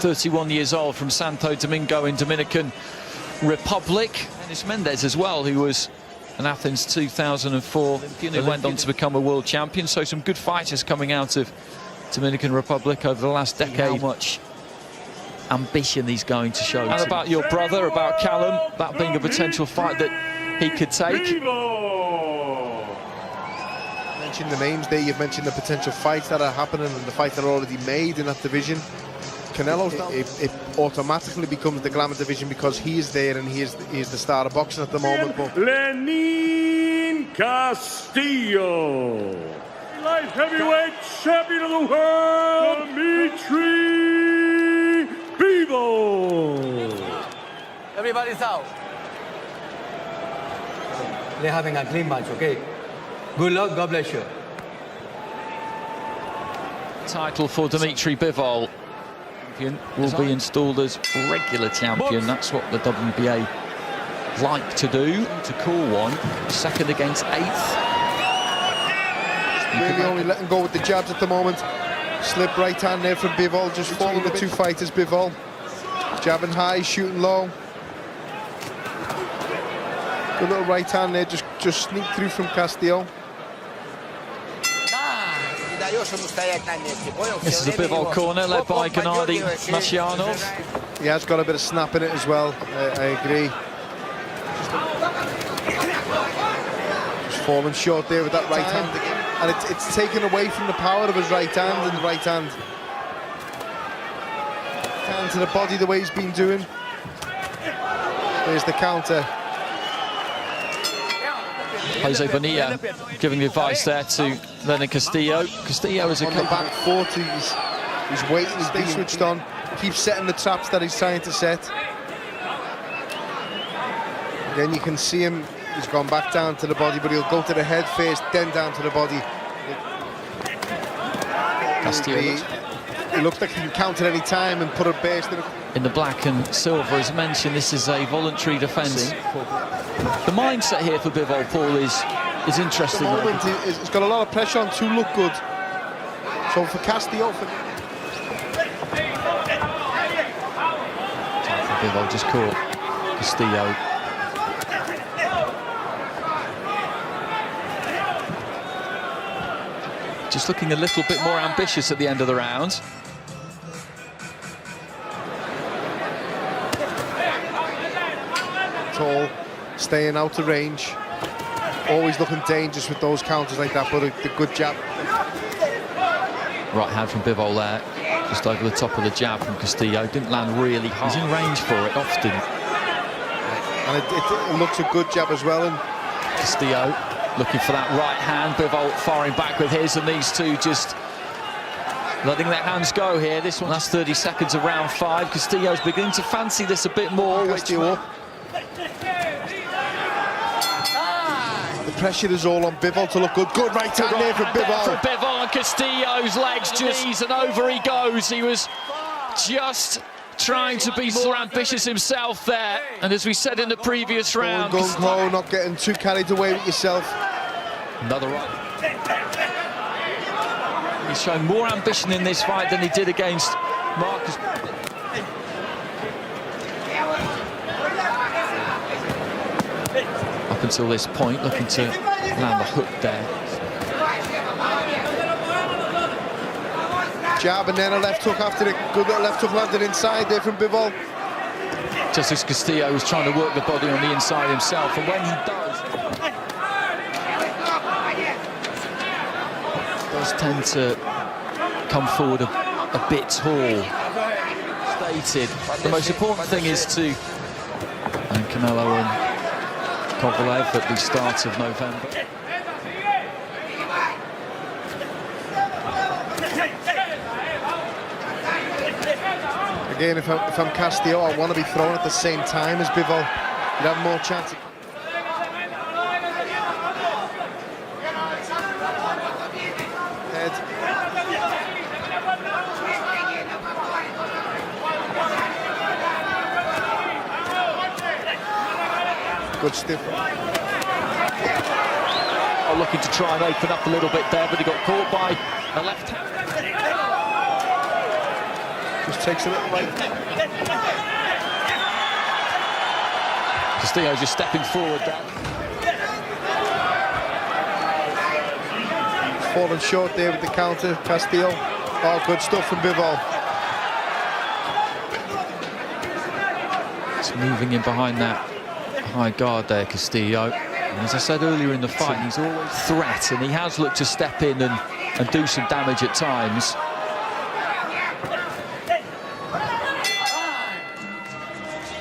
31 years old, from Santo Domingo in Dominican Republic. Dennis Mendes as well, who was in Athens 2004, who went on to become a world champion. So some good fighters coming out of Dominican Republic over the last decade. How much ambition he's going to show. And about your brother, about Callum, that being a potential fight that he could take. Mentioned the names there, you've mentioned the potential fights that are happening and the fights that are already made in that division. Canelo, it automatically becomes the glamour division because he is there and he is the star of boxing at the moment. But Lennyn Castillo, light heavyweight champion of the world, Dimitri Bivel. Everybody's out. They're having a clean match, okay? Good luck, God bless you. Title for Dimitri Bivel. Will be installed as regular champion. That's what the WBA like to do, to call one. Second against eighth. Really only letting go with the jabs at the moment. Slip right hand there from Bivel, just following the two fighters. Bivel jabbing high, shooting low. Good little right hand there, just sneak through from Castillo. This is a Bivel corner led by Gennady Masyanov. He has got a bit of snap in it as well, I agree. Just falling short there with that right hand again. And it's taken away from the power of his right hand and the right hand. Hand to the body the way he's been doing. There's the counter. Jose Bonilla giving the advice there to Lennyn Castillo. Castillo is on the back foot, he's waiting, he's being switched on, keeps setting the traps that he's trying to set. Again, you can see him, he's gone back down to the body, but he'll go to the head first, then down to the body. Castillo he looks like he can counter any time and put a burst in the black and silver. As mentioned, this is a voluntary defence. The mindset here for Bivel, Paul, is interesting. At the moment, he's got a lot of pressure on to look good. So for Castillo, Bivel just caught Castillo. Just looking a little bit more ambitious at the end of the round. Tall, staying out of range. Always looking dangerous with those counters like that, but a good jab. Right hand from Bivel there, just over the top of the jab from Castillo. Didn't land really hard. He's in range for it often. And it looks a good jab as well. And Castillo looking for that right hand. Bivel firing back with his, and these two just letting their hands go here. This one, last 30 seconds of round 5. Castillo's beginning to fancy this a bit more. The pressure is all on Bivel to look good. Good right hand there from Bivel. From Bivel, and Castillo's legs just, and over he goes. He was just trying to be more ambitious himself there. And as we said in the previous round, gung-ho, not getting too carried away with yourself. Another right. He's shown more ambition in this fight than he did against Marcus. Up until this point, looking to land the hook there. Jab and then a left hook after it. Good little left hook landed inside there from Bivel. Just as Castillo was trying to work the body on the inside himself, and when he does tend to come forward a bit tall. Stated. The most important thing is to, and Canelo and Kovalev at the start of November. Again, if I'm Castillo, I want to be thrown at the same time as Bivel. You'd have more chance. Head. Good stiff. Oh, looking to try and open up a little bit there, but he got caught by a left hand. Just just takes a little right. Castillo just stepping forward there. Falling short there with the counter, Castillo. Oh, good stuff from Bivol. It's moving in behind that high guard there, Castillo. And as I said earlier in the fight, he's always a threat, and he has looked to step in and do some damage at times.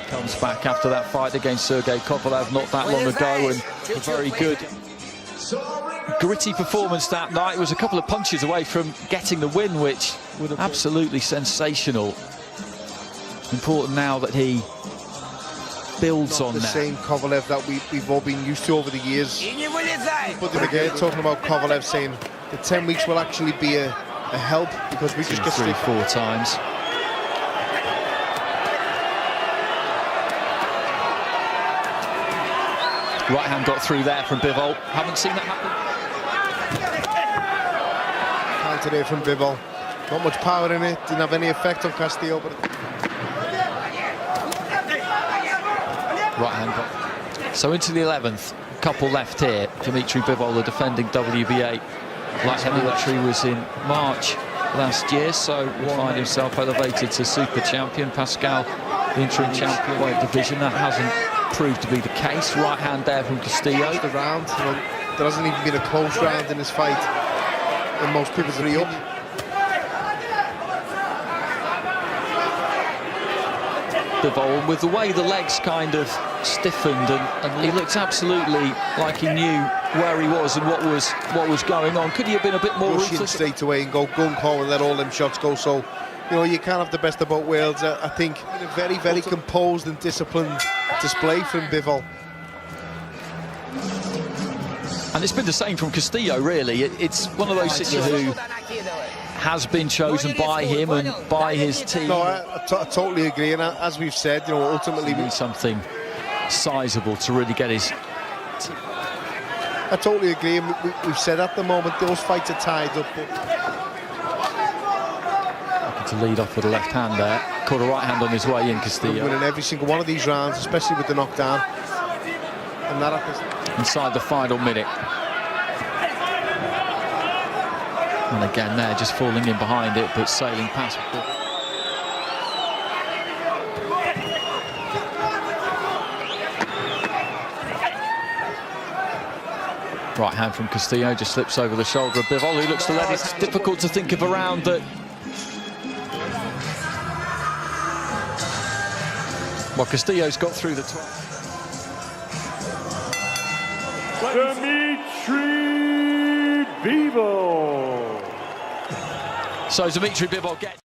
Comes back after that fight against Sergey Kovalev not that long ago, and a very good, gritty performance that night. It was a couple of punches away from getting the win, which was absolutely sensational. Important now that he builds on the that. same Kovalev that we've all been used to over the years. But then again, talking about Kovalev saying the 10 weeks will actually be a help because we just get 3-4 times. Right hand got through there from Bivol. Haven't seen that happen. Counter there from Bivol. Not much power in it, didn't have any effect on Castillo. But Right hand got. So into the 11th, couple left here. Dimitri Bivol, the defending WBA light heavyweight, was in March last year, so will find himself elevated to super champion. Pascal, the interim champion weight division. That hasn't proved to be the case. Right hand there from Castillo. the round, you know, there hasn't even been a close round in this fight in most people's opinion. Bivol, with the way the legs kind of stiffened, and he looked absolutely like he knew where he was and what was going on. Could he have been a bit more ruthless? Straight away and go gung-ho and let all them shots go. So, you know, you can't have the best of both worlds. I think in a very, very composed and disciplined display from Bivol. And it's been the same from Castillo, really. It's one of those situations who has been chosen by him and by his team. No, I totally agree. And as we've said, you know, ultimately we need something sizable to really get his. I totally agree. And we've said at the moment those fights are tied up. Looking to lead off with a left hand there. Caught a right hand on his way in, Castillo. Winning every single one of these rounds, especially with the knockdown. And that inside the final minute. And again there, just falling in behind it, but sailing past. Right hand from Castillo, just slips over the shoulder of Bivol, who looks to let it. It's difficult to think of a round that... Well, Castillo's got through the 12. Dimitri Bivol. So Dimitri Bivol gets...